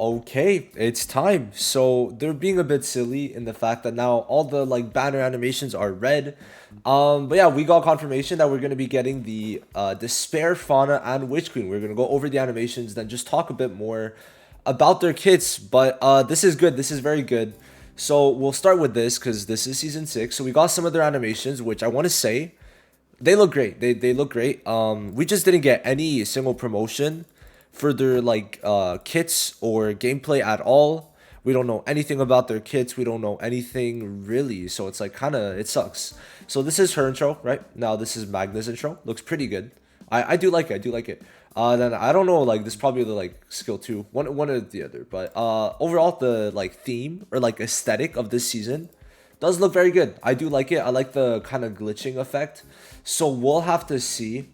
Okay, it's time. So they're being a bit silly in the fact that now all the like banner animations are red. But yeah, we got confirmation that we're gonna be getting the Despair, Fauna, and Witch Queen. We're gonna go over the animations, then just talk a bit more about their kits. But this is good. This is very good. So we'll start with this because this is season 6. So we got some of their animations, which I want to say they look great. They look great. We just didn't get any single promotion for their like kits or gameplay at all. We don't know anything about their kits. We don't know anything really. So it's like kind of it sucks. So this is her intro, right? Now this is Magna's intro. Looks pretty good. I do like it. I do like it. Then I don't know, like this is probably the like skill two, one or the other. But overall the like theme or like aesthetic of this season does look very good. I do like it. I like the kind of glitching effect. So we'll have to see.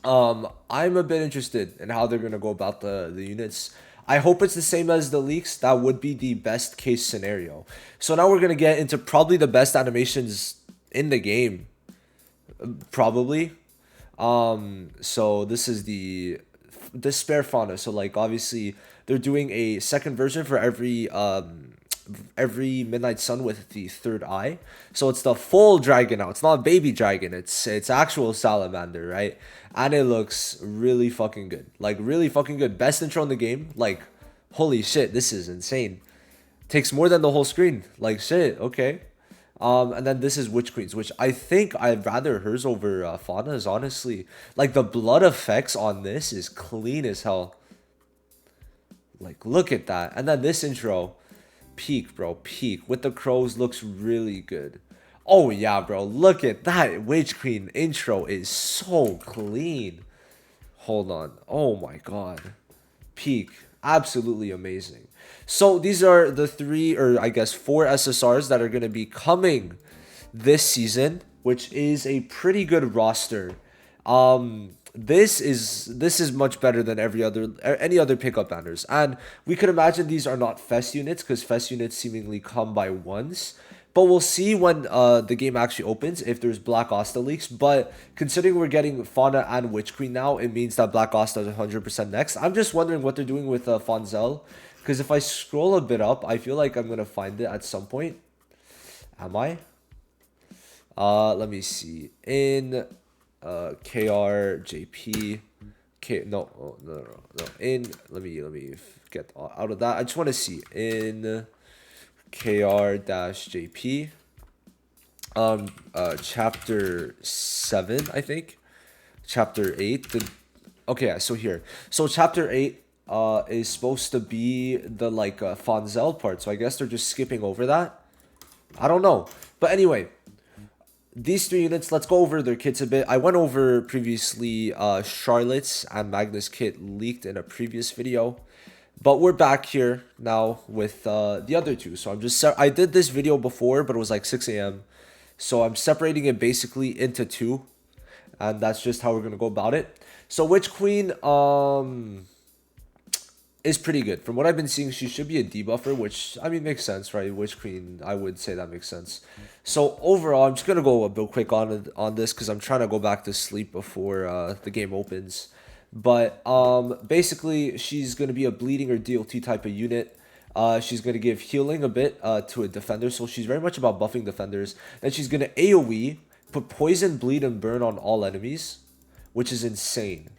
I'm a bit interested in how they're gonna go about the units. I hope it's the same as the leaks. That would be the best case scenario. So now we're gonna get into probably the best animations in the game. Probably. So this is the Despair Fauna. So like obviously they're doing a second version for every midnight sun with the third eye. So it's the full dragon now. It's not a baby dragon. It's actual salamander, right? And it looks really fucking good. Like really fucking good. Best intro in the game. Like holy shit, this is insane. Takes more than the whole screen. Like shit. Okay. And then this is Witch Queens, which I think I'd rather hers over Fauna's, honestly. Like, the blood effects on this is clean as hell. Like, look at that. And then this intro, peak, bro, peak. With the crows, looks really good. Oh, yeah, bro, look at that. Witch Queen intro is so clean. Hold on. Oh, my God. Peak. Absolutely amazing. So these are the three, or I guess four SSRs that are going to be coming this season, which is a pretty good roster. This is much better than any other pickup banners, and we could imagine these are not fest units because fest units seemingly come by ones. But we'll see when the game actually opens if there's Black Asta leaks. But considering we're getting Fauna and Witch Queen now, it means that Black Asta is 100% next. I'm just wondering what they're doing with Fonzel. Because if I scroll a bit up, I feel like I'm going to find it at some point. Am I? Let me see. In KRJP. No, oh, no. In, let me get out of that. I just want to see. In KR-JP, chapter 7, I think, chapter 8. Okay, so here, so chapter 8 is supposed to be the like Fonzel part, so I guess they're just skipping over that. I don't know, but anyway, these three units, let's go over their kits a bit. I went over previously Charlotte's and Magnus kit leaked in a previous video. But we're back here now with the other two. So I did this video before, but it was like 6 a.m. So I'm separating it basically into two. And that's just how we're going to go about it. So Witch Queen is pretty good. From what I've been seeing, she should be a debuffer, which, I mean, makes sense, right? Witch Queen, I would say that makes sense. So overall, I'm just going to go a bit quick on this because I'm trying to go back to sleep before the game opens. But basically, she's going to be a bleeding or DLT type of unit. She's going to give healing a bit to a defender. So she's very much about buffing defenders. Then she's going to AoE, put poison, bleed, and burn on all enemies, which is insane.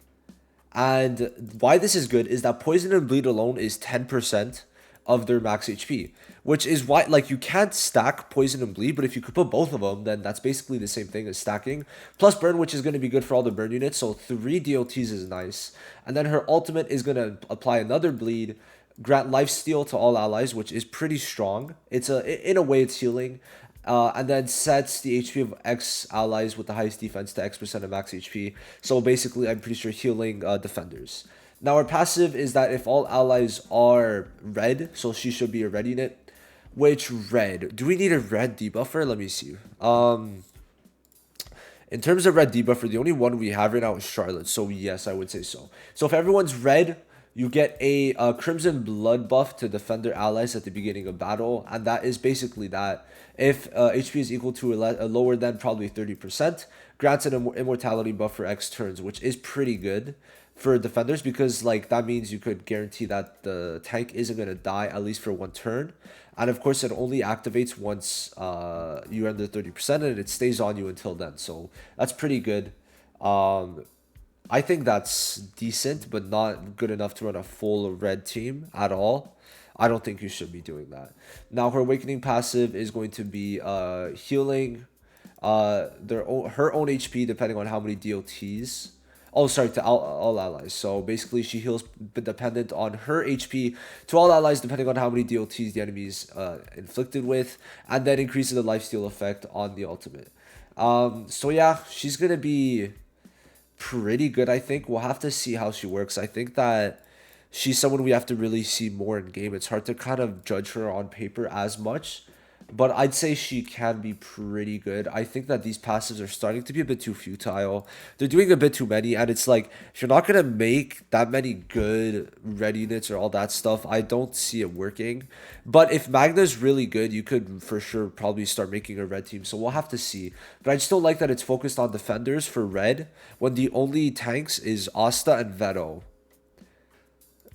And why this is good is that poison and bleed alone is 10% of their max HP, which is why, like, you can't stack poison and bleed, but if you could put both of them, then that's basically the same thing as stacking. Plus burn, which is going to be good for all the burn units, so 3 DLTs is nice. And then her ultimate is going to apply another bleed, grant lifesteal to all allies, which is pretty strong. In a way, it's healing. And then sets the HP of X allies with the highest defense to X% of max HP. So basically, I'm pretty sure healing defenders. Now, our passive is that if all allies are red, so she should be a red unit. Which red? Do we need a red debuffer? Let me see. In terms of red debuffer, the only one we have right now is Charlotte. So yes, I would say so. So if everyone's red, you get a Crimson Blood buff to defender allies at the beginning of battle. And that is basically that. If HP is equal to a lower than probably 30%, grants an immortality buff for X turns, which is pretty good. for defenders because like that means you could guarantee that the tank isn't gonna die at least for one turn, and of course it only activates once you're under 30% and it stays on you until then. So that's pretty good. Um, I think that's decent, but not good enough to run a full red team at all. I don't think you should be doing that. Now her awakening passive is going to be healing her own HP depending on how many DOTs. Oh, sorry, to all allies. So basically, she heals dependent on her HP to all allies depending on how many DOTs the enemy's inflicted with, and then increases the lifesteal effect on the ultimate. So yeah, she's gonna be pretty good, I think. We'll have to see how she works. I think that she's someone we have to really see more in game. It's hard to kind of judge her on paper as much, but I'd say she can be pretty good. I think that these passives are starting to be a bit too futile. They're doing a bit too many, and it's like if you're not gonna make that many good red units or all that stuff, I don't see it working. But if Magna's really good, you could for sure probably start making a red team. So we'll have to see. But I just don't like that it's focused on defenders for red when the only tanks is Asta and Veto.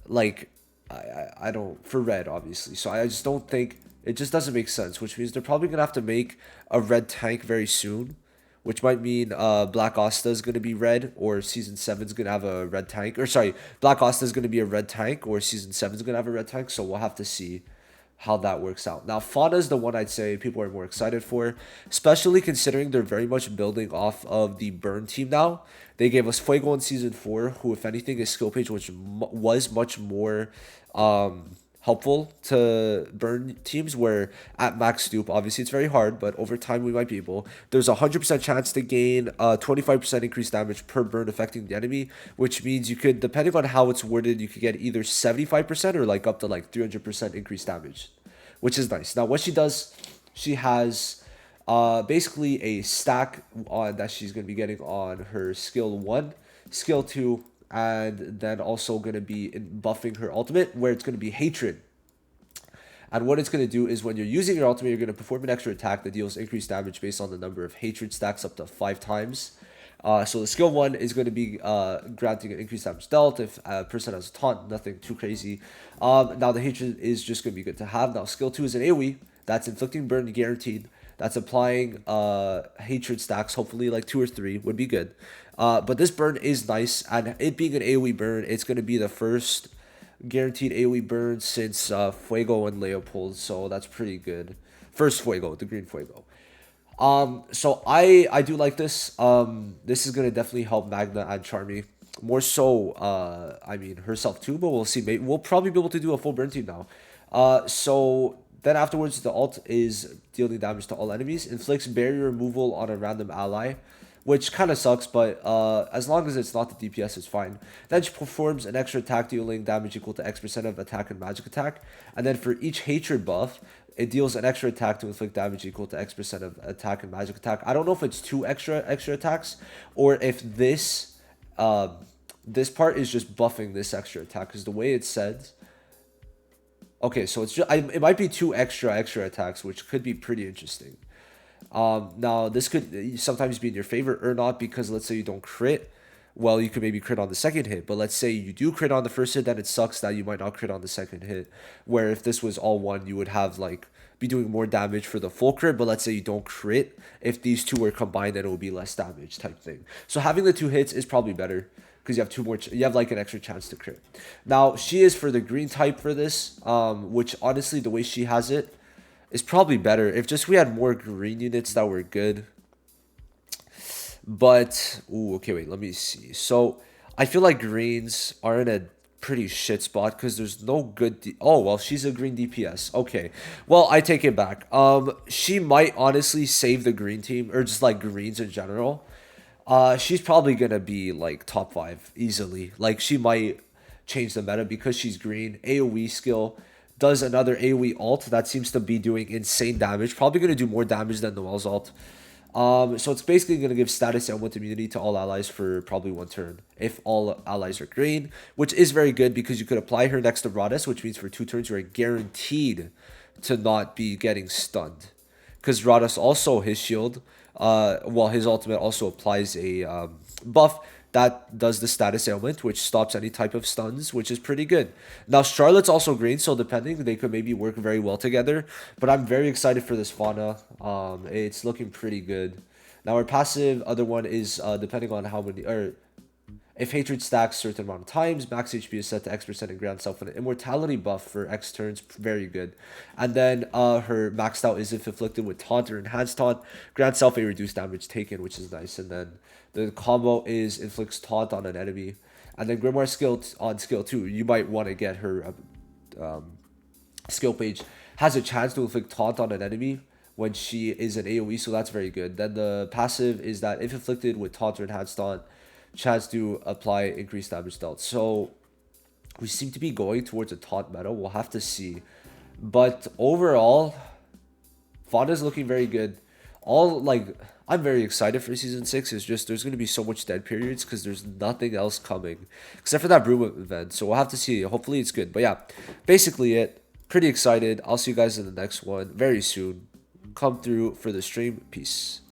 Like I don't for red obviously. So I just don't think it just doesn't make sense, which means they're probably gonna have to make a red tank very soon, which might mean Black Asta is gonna be red, or Season 7's gonna have a red tank. Or sorry, Black Asta is gonna be a red tank, or Season 7's gonna have a red tank. So we'll have to see how that works out. Now, FANA is the one I'd say people are more excited for, especially considering they're very much building off of the Burn team now. They gave us Fuego in Season 4, who, if anything, is skill page, which was much more helpful to Burn teams, where at max stoop, obviously it's very hard, but over time we might be able. There's a 100% chance to gain 25% increased damage per burn affecting the enemy, which means you could, depending on how it's worded, you could get either 75% or like up to like 300% increased damage, which is nice. Now, what she does, she has basically a stack on that she's going to be getting on her skill 1, skill 2, and then also going to be buffing her ultimate, where it's going to be hatred. And what it's going to do is when you're using your ultimate, you're going to perform an extra attack that deals increased damage based on the number of hatred stacks up to 5 times. So the skill 1 is going to be granting an increased damage dealt if a person has a taunt, nothing too crazy. Now the hatred is just going to be good to have. Now skill 2 is an AoE, that's inflicting burn guaranteed. That's applying hatred stacks, hopefully like 2 or 3 would be good. But this burn is nice, and it being an AoE burn, it's going to be the first guaranteed AoE burn since Fuego and Leopold, so that's pretty good. First Fuego, the green Fuego. So I do like this. This is going to definitely help Magna and Charmy. More so, I mean, herself too, but we'll see. Maybe we'll probably be able to do a full burn team now. So then afterwards, the ult is dealing damage to all enemies, inflicts barrier removal on a random ally, which kind of sucks, but as long as it's not the DPS, it's fine. Then she performs an extra attack dealing damage equal to X% of attack and magic attack, and then for each hatred buff, it deals an extra attack to inflict damage equal to X% of attack and magic attack. I don't know if it's 2 extra attacks, or if this this part is just buffing this extra attack, because the way it says. Okay, so it's just it might be 2 extra attacks, which could be pretty interesting. Now this could sometimes be in your favor or not, because let's say you don't crit, well, you could maybe crit on the second hit, but let's say you do crit on the first hit, then it sucks that you might not crit on the second hit, where if this was all one, you would have like be doing more damage for the full crit, but let's say you don't crit, if these two were combined, then it would be less damage type thing. So having the 2 hits is probably better, because you have 2 more, you have like an extra chance to crit. Now she is for the green type for this, which honestly the way she has it is probably better if just we had more green units that were good. But okay, wait, let me see. So I feel like greens are in a pretty shit spot because there's no good oh well, she's a green DPS. Okay, well, I take it back. She might honestly save the green team, or just like greens in general. She's probably gonna be like top 5 easily. Like she might change the meta because she's green. AoE skill does another AoE ult that seems to be doing insane damage. Probably gonna do more damage than Noel's ult. So it's basically going to give status and with immunity to all allies for probably 1 turn if all allies are green, which is very good because you could apply her next to Radis, which means for 2 turns you are guaranteed to not be getting stunned. Because Radis also, his shield, well, his ultimate also applies a buff that does the status ailment, which stops any type of stuns, which is pretty good. Now, Charlotte's also green, so depending, they could maybe work very well together. But I'm very excited for this Fauna. It's looking pretty good. Now, our passive, other one is depending on how many, or if hatred stacks certain amount of times, max HP is set to X% and grants self an immortality buff for X turns, very good. And then her maxed out is if afflicted with taunt or enhanced taunt, grants self a reduced damage taken, which is nice. And then the combo is inflicts taunt on an enemy. And then Grimoire skill on skill 2, you might want to get her skill page, has a chance to inflict taunt on an enemy when she is an AoE, so that's very good. Then the passive is that if afflicted with taunt or enhanced taunt, chance to apply increased damage dealt. So we seem to be going towards a taunt meta. We'll have to see. But overall, Fauna is looking very good. I'm very excited for season 6. It's just there's gonna be so much dead periods because there's nothing else coming except for that Broom event. So we'll have to see. Hopefully it's good. But yeah, basically it. Pretty excited. I'll see you guys in the next one very soon. Come through for the stream. Peace.